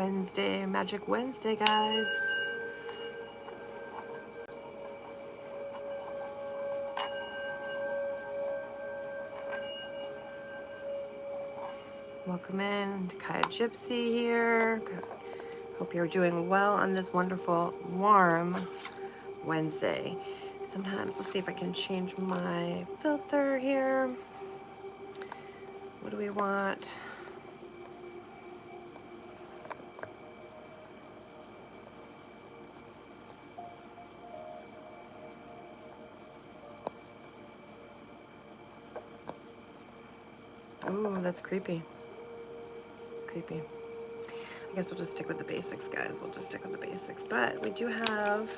Wednesday, Magic Wednesday, guys. Welcome in to Kiahgypsy here. Hope you're doing well on this wonderful, warm Wednesday. Sometimes, let's see if I can change my filter here. What do we want? Oh, that's creepy. Creepy. I guess we'll just stick with the basics, guys. We'll just stick with the basics. But we do have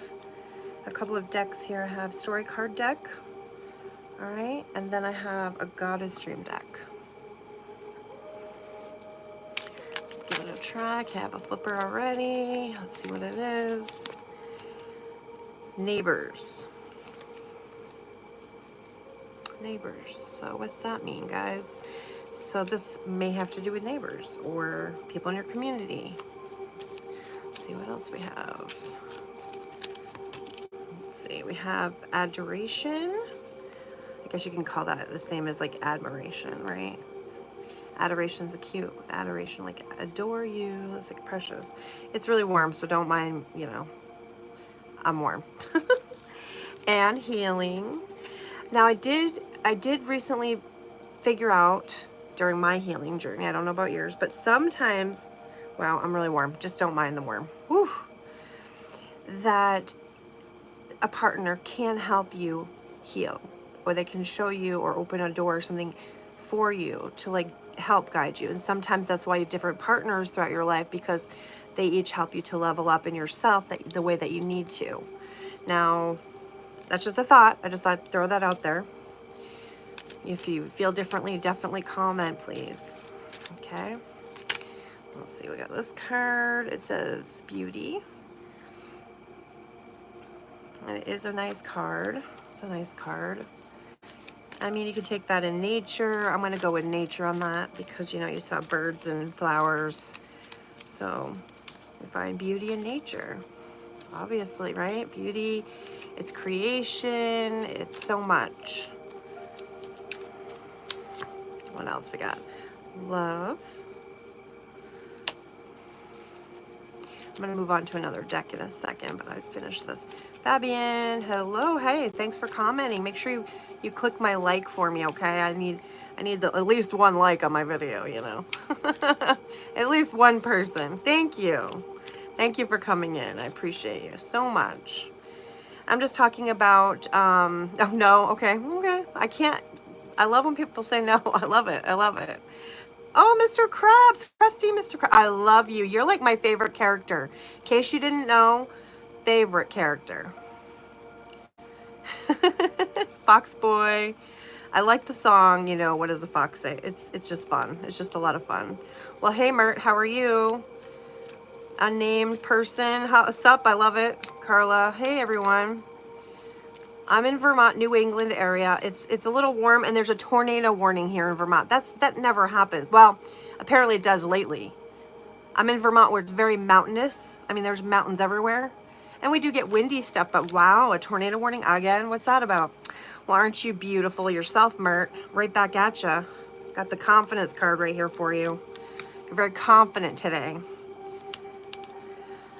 a couple of decks here. I have story card deck. All right. And then I have a goddess dream deck. Let's give it a try. I have a flipper already. Let's see what it is. Neighbors. Neighbors. So what's that mean, guys? So this may have to do with neighbors or people in your community. Let's see what else we have. Let's see, we have adoration. I guess you can call that the same as like admiration, right? Adoration's a cute adoration, like adore you. It's like precious. It's really warm, so don't mind, you know, I'm warm. And healing. Now I did recently figure out during my healing journey, I don't know about yours, but sometimes, wow, I'm really warm. Just don't mind the warm. Whew. That a partner can help you heal, or they can show you or open a door or something for you to like help guide you. And sometimes that's why you have different partners throughout your life, because they each help you to level up in yourself the way that you need to. Now, that's just a thought. I just thought I'd throw that out there. If you feel differently, definitely comment, please. Okay. Let's see, we got this card. It says beauty. And it is a nice card. It's a nice card. I mean, you could take that in nature. I'm going to go with nature on that because, you know, you saw birds and flowers. So we find beauty in nature. Obviously, right? Beauty, it's creation, it's so much. What else we got? Love. I'm going to move on to another deck in a second, but I finished this. Fabian, hello. Hey, thanks for commenting. Make sure you click my like for me, okay? I need at least one like on my video, you know. At least one person. Thank you. Thank you for coming in. I appreciate you so much. I'm just talking about, oh, no, okay. I can't. I love when people say no. I love it. I love it. Oh, Mr. Krabs. Crusty Mr. Krabs. I love you. You're like my favorite character. In case you didn't know, favorite character. Fox Boy. I like the song, you know, what does the fox say? It's just fun. It's just a lot of fun. Well, hey, Mert, how are you? Unnamed person. What's up? I love it. Carla. Hey, everyone. I'm in Vermont, New England area. It's a little warm, and there's a tornado warning here in Vermont. That never happens. Well, apparently it does lately. I'm in Vermont where it's very mountainous. I mean, there's mountains everywhere. And we do get windy stuff, but wow, a tornado warning again? What's that about? Well, aren't you beautiful yourself, Mert? Right back at ya. Got the confidence card right here for you. You're very confident today.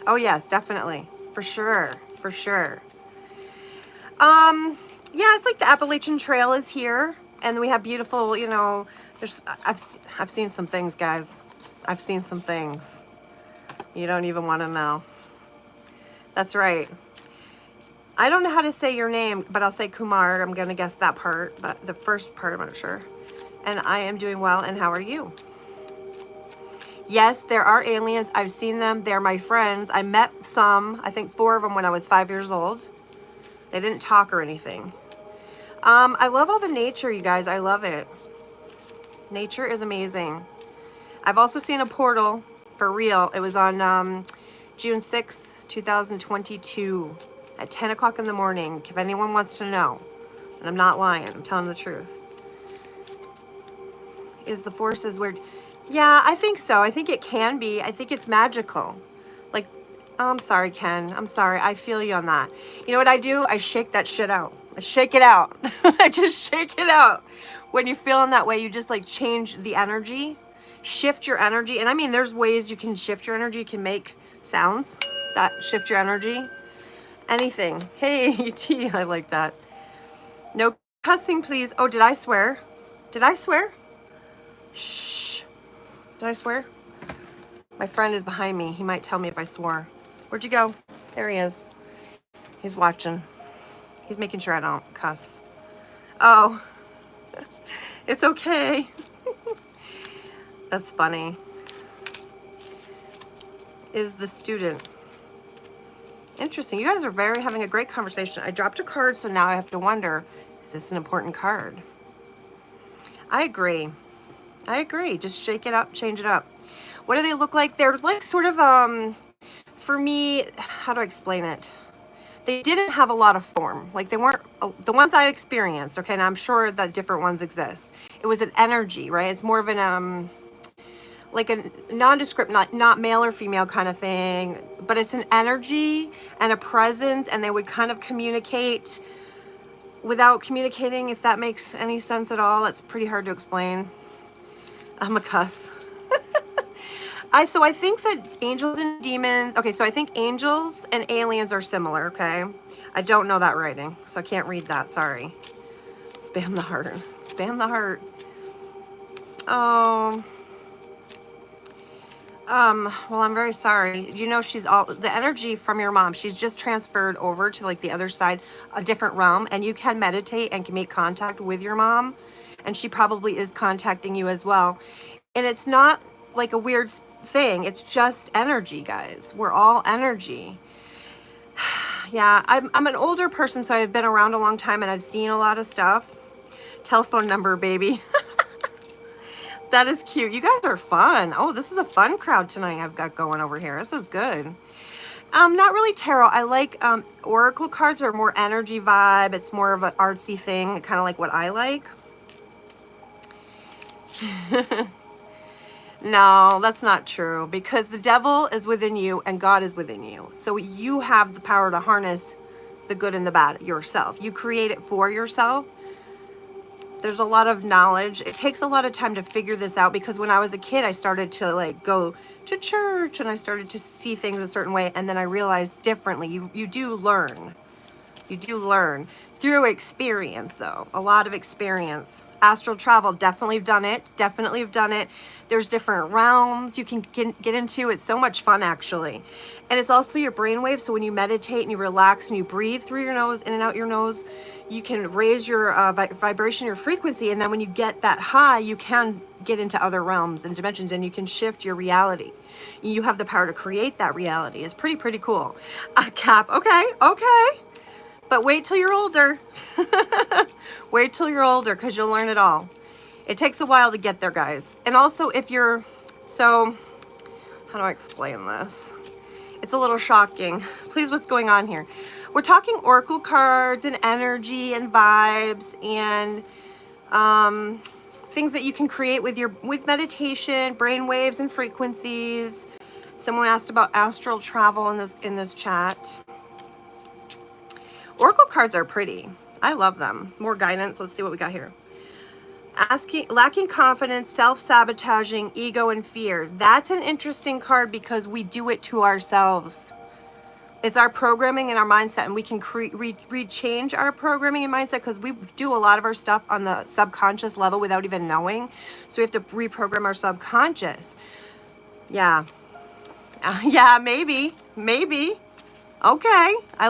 Oh, yes, definitely. For sure. For sure. Yeah, it's like the Appalachian Trail is here, and we have beautiful, you know, I've seen some things, guys. I've seen some things. You don't even want to know. That's right. I don't know how to say your name, but I'll say Kumar. I'm going to guess that part, but the first part I'm not sure. And I am doing well, and how are you? Yes, there are aliens. I've seen them. They're my friends. I met some, I think 4 of them when I was 5 years old. They didn't talk or anything. I love all the nature, you guys. I love it. Nature is amazing. I've also seen a portal for real. It was on June 6th, 2022 at 10 o'clock in the morning. If anyone wants to know, and I'm not lying, I'm telling the truth. Is the forces where Yeah, I think so. I think it can be. I think it's magical. Like, oh, I'm sorry, Ken. I'm sorry. I feel you on that. You know what I do? I shake that shit out. I shake it out. I just shake it out. When you're feeling that way, you just like change the energy, shift your energy. And I mean, there's ways you can shift your energy. You can make sounds that shift your energy. Anything. Hey, T, I like that. No cussing, please. Oh, did I swear? Did I swear? Shh. Did I swear? My friend is behind me. He might tell me if I swore. Where'd you go? There he is. He's watching. He's making sure I don't cuss. Oh, it's okay. That's funny. Is the student. Interesting. You guys are having a great conversation. I dropped a card, so now I have to wonder, is this an important card? I agree. I agree. Just shake it up, change it up. What do they look like? They're like sort of, for me, how do I explain it? They didn't have a lot of form. Like they weren't, the ones I experienced, okay, and I'm sure that different ones exist. It was an energy, right? It's more of an, like a nondescript, not male or female kind of thing, but it's an energy and a presence, and they would kind of communicate without communicating, if that makes any sense at all. It's pretty hard to explain. I'm a cuss. So I think that angels and demons, okay, so I think angels and aliens are similar, okay? I don't know that writing, so I can't read that, sorry. Spam the heart. Spam the heart. Oh. Well, I'm very sorry. You know, the energy from your mom, she's just transferred over to like the other side, a different realm, and you can meditate and can make contact with your mom, and she probably is contacting you as well. And it's not like a weird thing. It's just energy, guys. We're all energy. Yeah, I'm an older person, so I've been around a long time and I've seen a lot of stuff. Telephone number, baby. That is cute. You guys are fun. Oh, this is a fun crowd tonight I've got going over here. This is good. Not really tarot. I like oracle cards are more energy vibe. It's more of an artsy thing, kind of like what I like. No, that's not true, because the devil is within you and God is within you. So you have the power to harness the good and the bad yourself. You create it for yourself. There's a lot of knowledge. It takes a lot of time to figure this out, because when I was a kid, I started to like go to church and I started to see things a certain way. And then I realized differently. You do learn. You do learn through experience, though. A lot of experience. Astral travel, definitely have done it. Definitely have done it. There's different realms you can get into. It's so much fun, actually. And it's also your brainwave. So when you meditate and you relax and you breathe through your nose, in and out your nose, you can raise your vibration, your frequency. And then when you get that high, you can get into other realms and dimensions, and you can shift your reality. You have the power to create that reality. It's pretty cool. Cap, okay. But wait till you're older. Wait till you're older, because you'll learn it all. It takes a while to get there, guys. And also, if you're, so, how do I explain this? It's a little shocking. Please, what's going on here? We're talking oracle cards and energy and vibes and things that you can create with meditation, brain waves and frequencies. Someone asked about astral travel in this chat. Oracle cards are pretty. I love them. More guidance. Let's see what we got here. Lacking confidence, self-sabotaging, ego, and fear. That's an interesting card, because we do it to ourselves. It's our programming and our mindset, and we can change our programming and mindset, because we do a lot of our stuff on the subconscious level without even knowing. So we have to reprogram our subconscious. Yeah. Yeah, maybe. Okay, I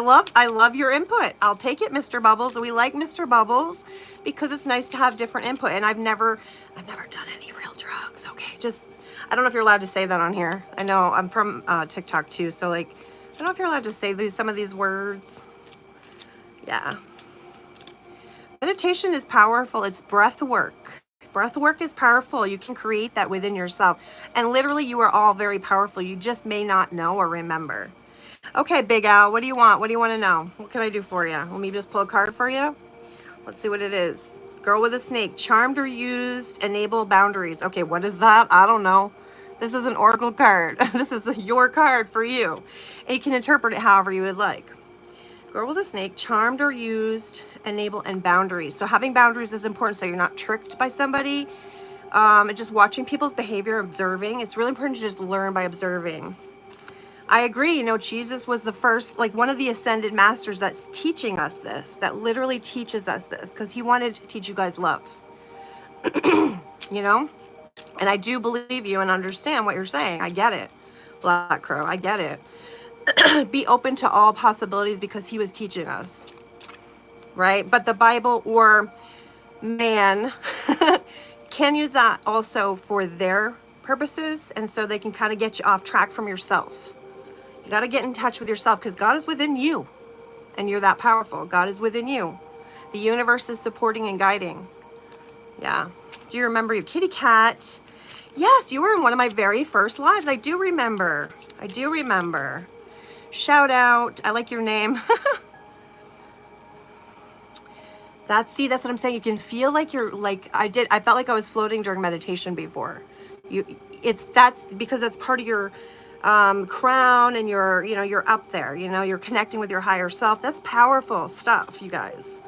love your input. I'll take it, Mr. Bubbles. We like Mr. Bubbles because it's nice to have different input. And I've never done any real drugs. Okay, just, I don't know if you're allowed to say that on here. I know I'm from TikTok too, so like, I don't know if you're allowed to say some of these words. Yeah. Meditation is powerful. It's breath work. Breath work is powerful. You can create that within yourself. And literally, you are all very powerful. You just may not know or remember. Okay, Big Al, what do you want? What do you want to know? What can I do for you? Let me just pull a card for you. Let's see what it is. Girl with a snake. Charmed or used. Enable boundaries. Okay, what is that? I don't know. This is an oracle card. This is your card for you. And you can interpret it however you would like. Girl with a snake. Charmed or used. Enable and boundaries. So having boundaries is important so you're not tricked by somebody. And just watching people's behavior, observing. It's really important to just learn by observing. I agree. You know, Jesus was the first, like one of the ascended masters that's teaching us this, that literally teaches us this, because he wanted to teach you guys love, you know? And I do believe you and understand what you're saying. I get it, Black Crow. I get it. Be open to all possibilities because he was teaching us, right? But the Bible or man can use that also for their purposes, and so they can kind of get you off track from yourself. You got to get in touch with yourself because God is within you and you're that powerful. God is within you. The universe is supporting and guiding. Yeah. Do you remember your kitty cat? Yes, you were in one of my very first lives. I do remember. I do remember. Shout out. I like your name. That's what I'm saying. You can feel like you're like, I felt like I was floating during meditation before. That's because that's part of your crown, and you're up there, you're connecting with your higher self. That's powerful stuff, you guys.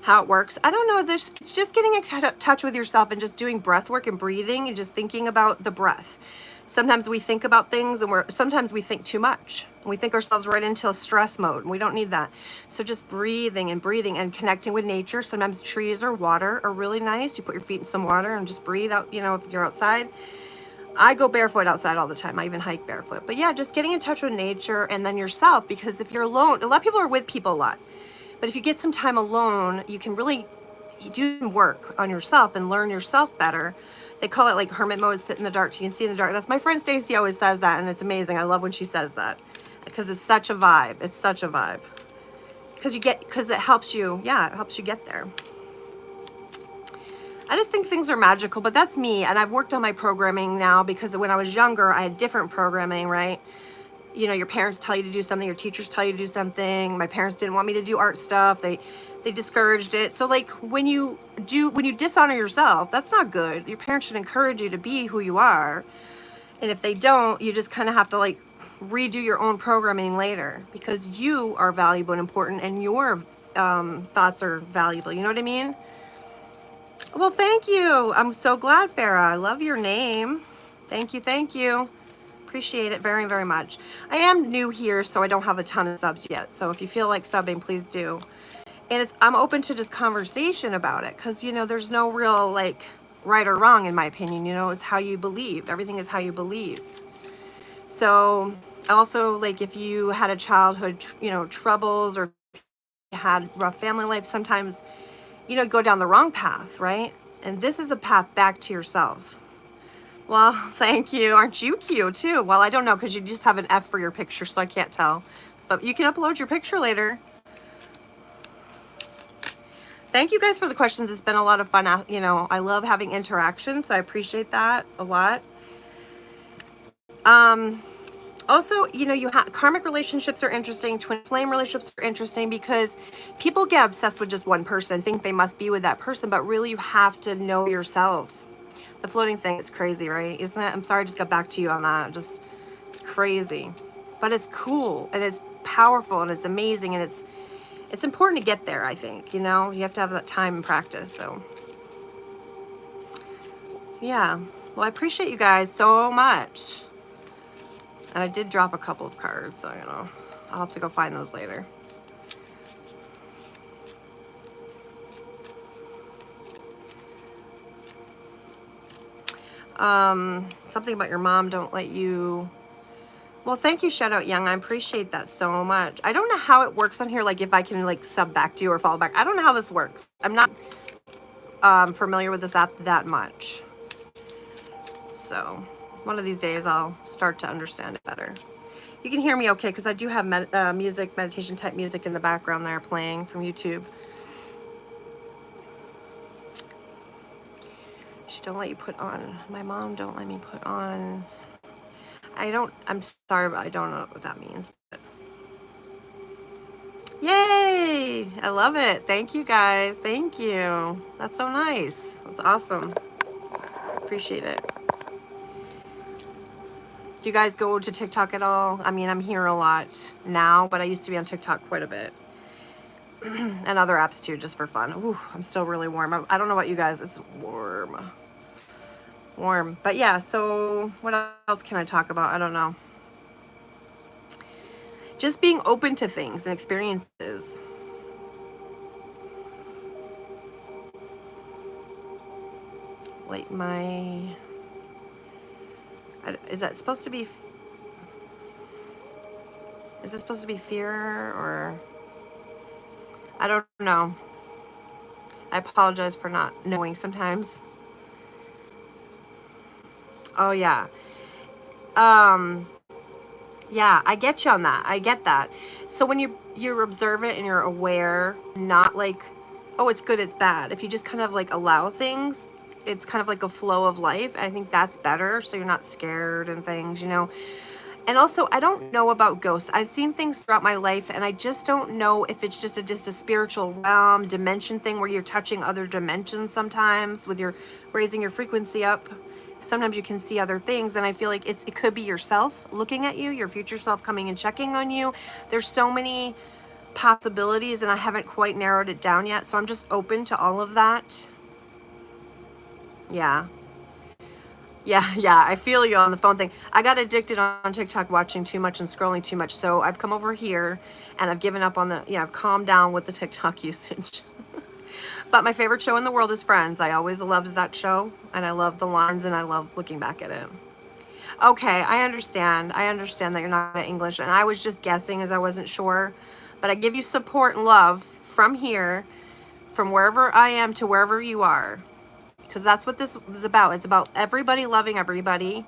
How it works, I don't know. It's just getting in touch with yourself and just doing breath work and breathing and just thinking about the breath. Sometimes we think about things and sometimes we think too much. We think ourselves right into stress mode, and we don't need that. So just breathing and connecting with nature. Sometimes trees or water are really nice. You put your feet in some water and just breathe out, if you're outside. I go barefoot outside all the time. I even hike barefoot. But yeah, just getting in touch with nature and then yourself, because if you're alone, a lot of people are with people a lot. But if you get some time alone, you can really do work on yourself and learn yourself better. They call it like hermit mode, sit in the dark. You can see in the dark. That's my friend Stacy always says that, and it's amazing. I love when she says that because it's such a vibe. It's such a vibe because it helps you. Yeah, it helps you get there. I just think things are magical, but that's me. And I've worked on my programming now because when I was younger, I had different programming, right? Your parents tell you to do something, your teachers tell you to do something. My parents didn't want me to do art stuff. They discouraged it. So like when you dishonor yourself, that's not good. Your parents should encourage you to be who you are. And if they don't, you just kind of have to like redo your own programming later, because you are valuable and important, and your thoughts are valuable. You know what I mean? Well, thank you. I'm so glad, Farah. I love your name. Thank you. Thank you. Appreciate it very, very much. I am new here, so I don't have a ton of subs yet. So if you feel like subbing, please do. And I'm open to just conversation about it, because, there's no real, like, right or wrong, in my opinion. It's how you believe. Everything is how you believe. So also, like, if you had a childhood, troubles, or you had rough family life, sometimes, go down the wrong path, right? And this is a path back to yourself. Well, thank you. Aren't you cute too? Well, I don't know, because you just have an F for your picture, so I can't tell. But you can upload your picture later. Thank you guys for the questions. It's been a lot of fun. I love having interaction, so I appreciate that a lot. Also, karmic relationships are interesting. Twin flame relationships are interesting because people get obsessed with just one person, think they must be with that person, but really you have to know yourself. The floating thing is crazy, right? Isn't it? I'm sorry, I just got back to you on that. It's crazy, but it's cool and it's powerful and it's amazing, and it's important to get there. I think, you have to have that time and practice. So yeah, well, I appreciate you guys so much. And I did drop a couple of cards, so, I'll have to go find those later. Something about your mom don't let you. Well, thank you, Shout Out Young. I appreciate that so much. I don't know how it works on here, like if I can like sub back to you or follow back. I don't know how this works. I'm not familiar with this app that much. So one of these days I'll start to understand it better. You can hear me okay, because I do have meditation type music in the background there playing from YouTube. She don't let you put on. My mom don't let me put on. I'm sorry, but I don't know what that means. But... Yay! Yay! I love it. Thank you guys. Thank you. That's so nice. That's awesome. Appreciate it. Do you guys go to TikTok at all? I mean, I'm here a lot now, but I used to be on TikTok quite a bit. And other apps too, just for fun. Ooh, I'm still really warm. I don't know about you guys. It's warm. Warm. But yeah, so what else can I talk about? I don't know. Just being open to things and experiences. Like is that supposed to be, is it supposed to be fear or, I don't know. I apologize for not knowing sometimes. Oh yeah. Yeah, I get you on that. I get that. So when you're observant and you're aware, not like, oh, it's good, it's bad. If you just kind of like allow things, it's kind of like a flow of life. I think that's better. So you're not scared and things, you know. And also, I don't know about ghosts. I've seen things throughout my life, and I just don't know if it's just a spiritual realm, dimension thing where you're touching other dimensions sometimes with your raising your frequency up. Sometimes you can see other things, and I feel like it could be yourself looking at you, your future self coming and checking on you. There's so many possibilities, and I haven't quite narrowed it down yet, so I'm just open to all of that. Yeah. Yeah, I feel you on the phone thing. I got addicted on TikTok watching too much and scrolling too much. So I've come over here and I've given up on I've calmed down with the TikTok usage. But my favorite show in the world is Friends. I always loved that show and I love the lines and I love looking back at it. Okay, I understand. I understand that you're not English and I was just guessing as I wasn't sure. But I give you support and love from here, from wherever I am to wherever you are. Because that's what this is about. It's about everybody loving everybody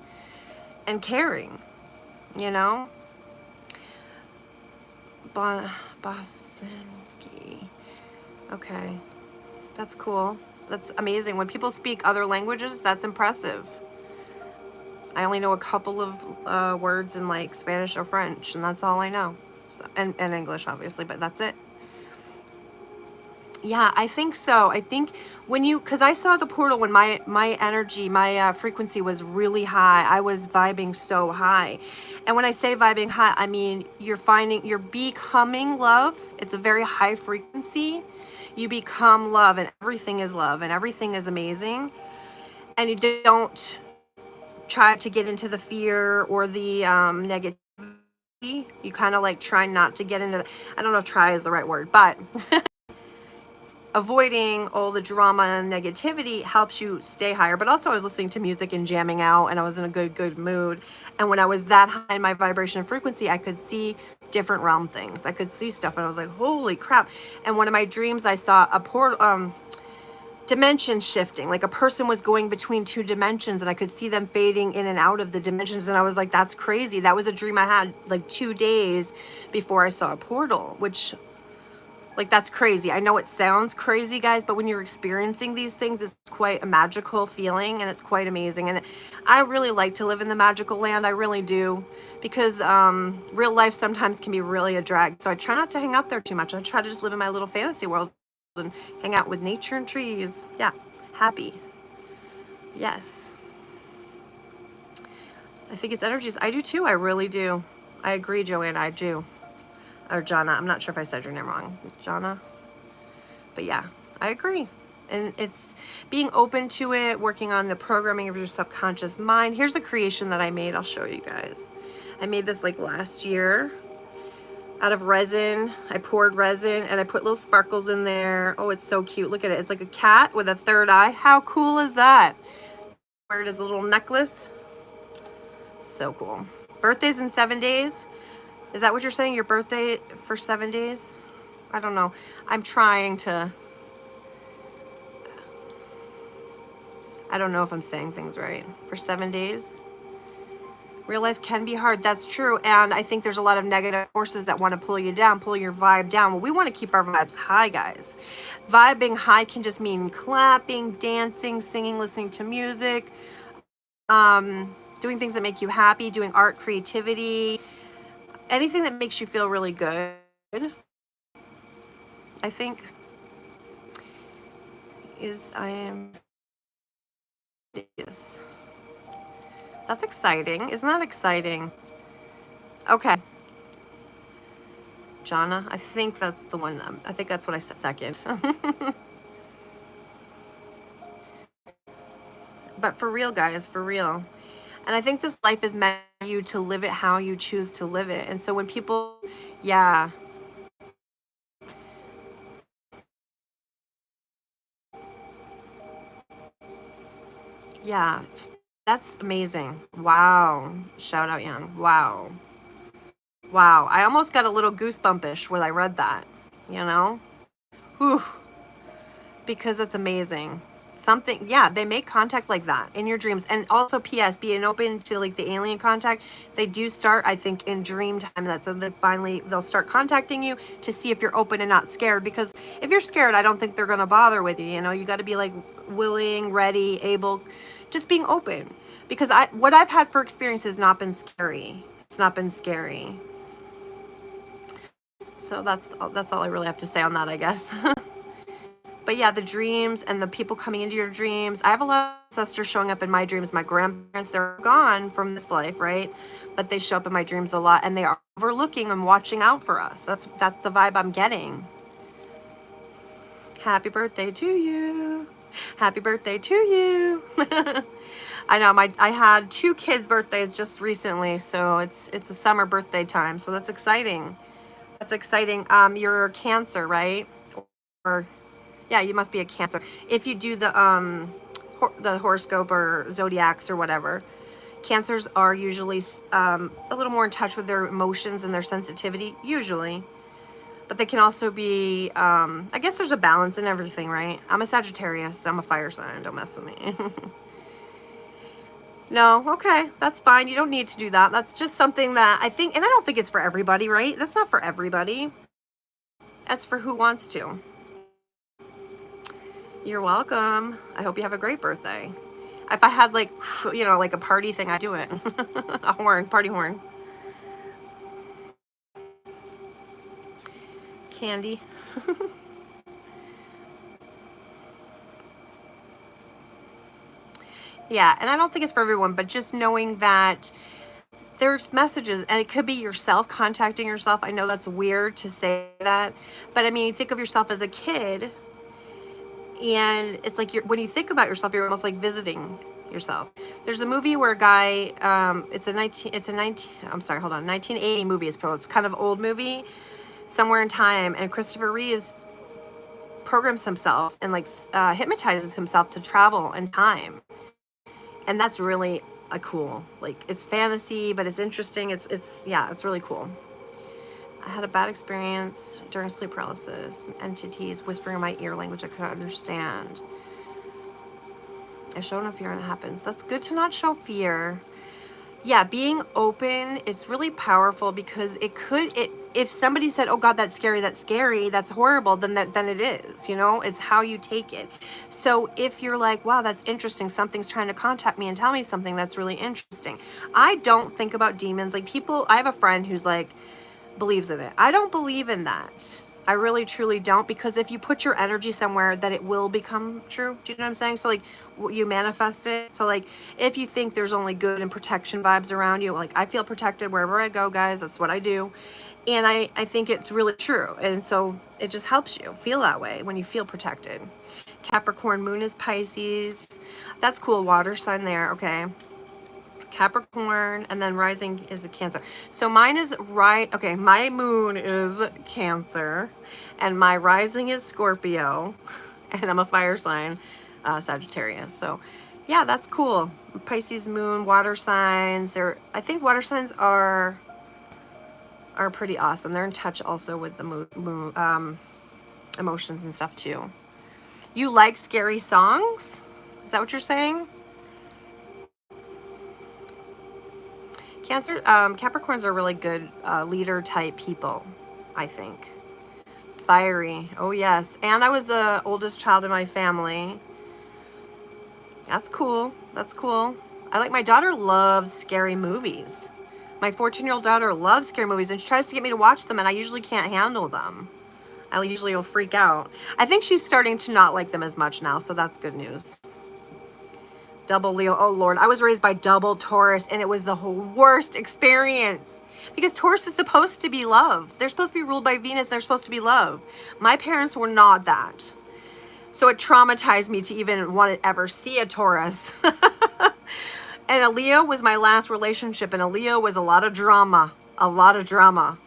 and caring, you know? Bosinski. Okay. That's cool. That's amazing. When people speak other languages, that's impressive. I only know a couple of words in like Spanish or French, and that's all I know. So, and English, obviously, but that's it. Yeah, I think so. I think when because I saw the portal when my energy, my frequency was really high. I was vibing so high. And when I say vibing high, I mean you're becoming love. It's a very high frequency. You become love and everything is love and everything is amazing. And you don't try to get into the fear or the negativity. You kind of like try not to get into I don't know if try is the right word, but avoiding all the drama and negativity helps you stay higher. But also I was listening to music and jamming out and I was in a good mood. And when I was that high in my vibration and frequency, I could see different realm things. I could see stuff and I was like, holy crap. And one of my dreams, I saw a portal, dimension shifting, like a person was going between two dimensions and I could see them fading in and out of the dimensions. And I was like, that's crazy. That was a dream I had like 2 days before I saw a portal, which like, that's crazy. I know it sounds crazy, guys, but when you're experiencing these things, it's quite a magical feeling and it's quite amazing. And I really like to live in the magical land. I really do, because real life sometimes can be really a drag. So I try not to hang out there too much. I try to just live in my little fantasy world and hang out with nature and trees. Yeah, happy. Yes. I think it's energies. I do too. I really do. I agree, Joanne. I do. Or Jana. I'm not sure if I said your name wrong. Jana. But yeah, I agree. And it's being open to it, working on the programming of your subconscious mind. Here's a creation that I made. I'll show you guys. I made this like last year out of resin. I poured resin and I put little sparkles in there. Oh, it's so cute. Look at it. It's like a cat with a third eye. How cool is that? Wear it as a little necklace. So cool. Birthday's in 7 days. Is that what you're saying? Your birthday for 7 days? I don't know. I'm trying to... I don't know if I'm saying things right. For 7 days? Real life can be hard. That's true. And I think there's a lot of negative forces that want to pull you down, pull your vibe down. Well, we want to keep our vibes high, guys. Vibing high can just mean clapping, dancing, singing, listening to music, doing things that make you happy, doing art, creativity, anything that makes you feel really good. I think, is I am, yes. That's exciting. Isn't that exciting? Okay. Jana, I think that's the one. I think that's what I said second. But for real, guys, for real. And I think this life is meant for you to live it how you choose to live it. And so when people, yeah, yeah, that's amazing. Wow. Shout out, Young. Wow. Wow. I almost got a little goosebumpish when I read that, you know? Whew. Because it's amazing. Something, yeah, they make contact like that in your dreams. And also, P.S., being open to like the alien contact, they do start, I think, in dream time. That's so they finally, they'll start contacting you to see if you're open and not scared. Because if you're scared, I don't think they're going to bother with you. You know, you got to be like willing, ready, able, just being open. Because what I've had for experience has not been scary. It's not been scary. So that's all I really have to say on that, I guess. But yeah, the dreams and the people coming into your dreams. I have a lot of ancestors showing up in my dreams. My grandparents, they're gone from this life, right? But they show up in my dreams a lot, and they are overlooking and watching out for us. That's the vibe I'm getting. Happy birthday to you. Happy birthday to you. I know I had 2 kids' birthdays just recently, so it's a summer birthday time. So that's exciting. That's exciting. You're Cancer, right? Or yeah, you must be a Cancer. If you do the horoscope or zodiacs or whatever, Cancers are usually a little more in touch with their emotions and their sensitivity, usually. But they can also be, I guess there's a balance in everything, right? I'm a Sagittarius. I'm a fire sign. Don't mess with me. No, okay, that's fine. You don't need to do that. That's just something that I think, and I don't think it's for everybody, right? That's not for everybody. That's for who wants to. You're welcome. I hope you have a great birthday. If I had like, you know, like a party thing, I'd do it. A horn, party horn. Candy. Yeah, and I don't think it's for everyone, but just knowing that there's messages, and it could be yourself contacting yourself. I know that's weird to say that, but I mean, think of yourself as a kid, and it's like when you think about yourself, you're almost like visiting yourself. There's a movie where a guy, I'm sorry, hold on, 1980 movie is pro. It's kind of old movie, somewhere in time, and Christopher Reeves programs himself and like hypnotizes himself to travel in time, and that's really a cool, like, it's fantasy, but it's interesting. It's yeah, it's really cool. I had a bad experience during sleep paralysis. Entities whispering in my ear language I couldn't understand. I show no fear when it happens. That's good to not show fear. Yeah, being open, it's really powerful because if somebody said, oh God, that's scary, that's horrible, then it is, you know, it's how you take it. So if you're like, wow, that's interesting, something's trying to contact me and tell me something that's really interesting. I don't think about demons. Like, people, I have a friend who's like, believes in it. I don't believe in that. I really truly don't, because if you put your energy somewhere, that it will become true. Do you know what I'm saying? So like, you manifest it. So like, if you think there's only good and protection vibes around you, like, I feel protected wherever I go, guys. That's what I do. And I think it's really true. And so it just helps you feel that way when you feel protected. Capricorn moon is Pisces. That's cool. Water sign there. Okay. Capricorn, and then rising is a Cancer. So mine is right. Okay, my moon is Cancer, and my rising is Scorpio, and I'm a fire sign, Sagittarius. So yeah, that's cool. Pisces moon, water signs. I think water signs are pretty awesome. They're in touch also with the moon, emotions and stuff too. You like scary songs? Is that what you're saying? Capricorns are really good leader type people, I think. Fiery. Oh, yes. And I was the oldest child in my family. That's cool. That's cool. My daughter loves scary movies. My 14-year-old daughter loves scary movies, and she tries to get me to watch them, and I usually can't handle them. I usually will freak out. I think she's starting to not like them as much now, so that's good news. Double Leo. Oh, Lord. I was raised by double Taurus, and it was the worst experience. Because Taurus is supposed to be love. They're supposed to be ruled by Venus. They're supposed to be love. My parents were not that. So it traumatized me to even want to ever see a Taurus. And a Leo was my last relationship, and a Leo was a lot of drama. A lot of drama.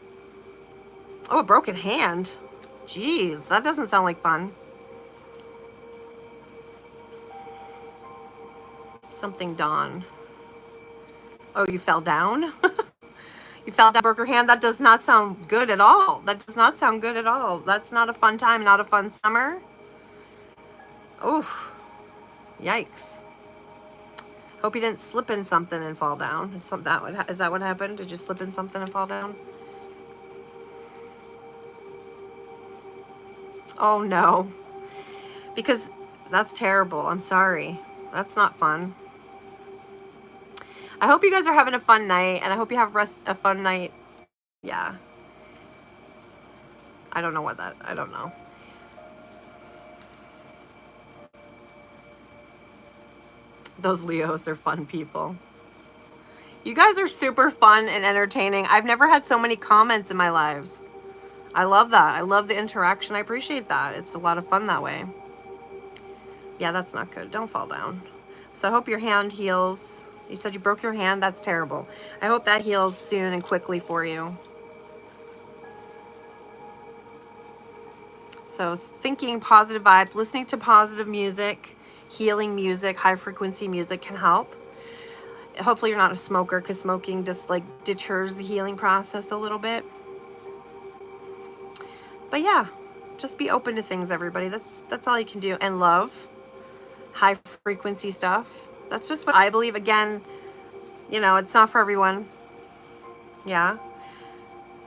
Oh, a broken hand. Jeez, that doesn't sound like fun. Something dawn. Oh, you fell down? You fell down, broke your hand? That does not sound good at all. That does not sound good at all. That's not a fun time, not a fun summer. Oof. Yikes. Hope you didn't slip in something and fall down. Is that what happened? Did you slip in something and fall down? Oh no. Because that's terrible. I'm sorry. That's not fun. I hope you guys are having a fun night, and I hope you have a fun night. Yeah. I don't know. Those Leos are fun people. You guys are super fun and entertaining. I've never had so many comments in my lives. I love that. I love the interaction. I appreciate that. It's a lot of fun that way. Yeah, that's not good. Don't fall down. So I hope your hand heals. You said you broke your hand? That's terrible. I hope that heals soon and quickly for you. So thinking positive vibes, listening to positive music, healing music, high frequency music can help. Hopefully you're not a smoker, because smoking just like deters the healing process a little bit. But yeah, just be open to things, everybody. That's all you can do. And love, high frequency stuff. That's just what I believe. Again, you know, it's not for everyone. Yeah.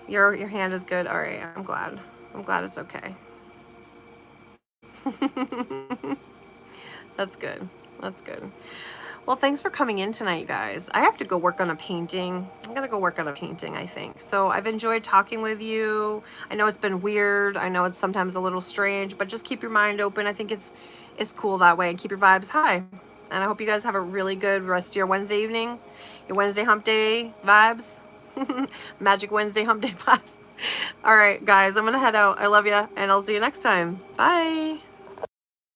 Your hand is good. All right, I'm glad. I'm glad it's okay. That's good. That's good. Well, thanks for coming in tonight, you guys. I have to go work on a painting. I gotta go work on a painting, I think. So I've enjoyed talking with you. I know it's been weird. I know it's sometimes a little strange, but just keep your mind open. I think it's cool that way, and keep your vibes high. And I hope you guys have a really good rest of your Wednesday evening, your Wednesday hump day vibes, Magic Wednesday hump day vibes. All right, guys, I'm gonna head out. I love you, and I'll see you next time. Bye.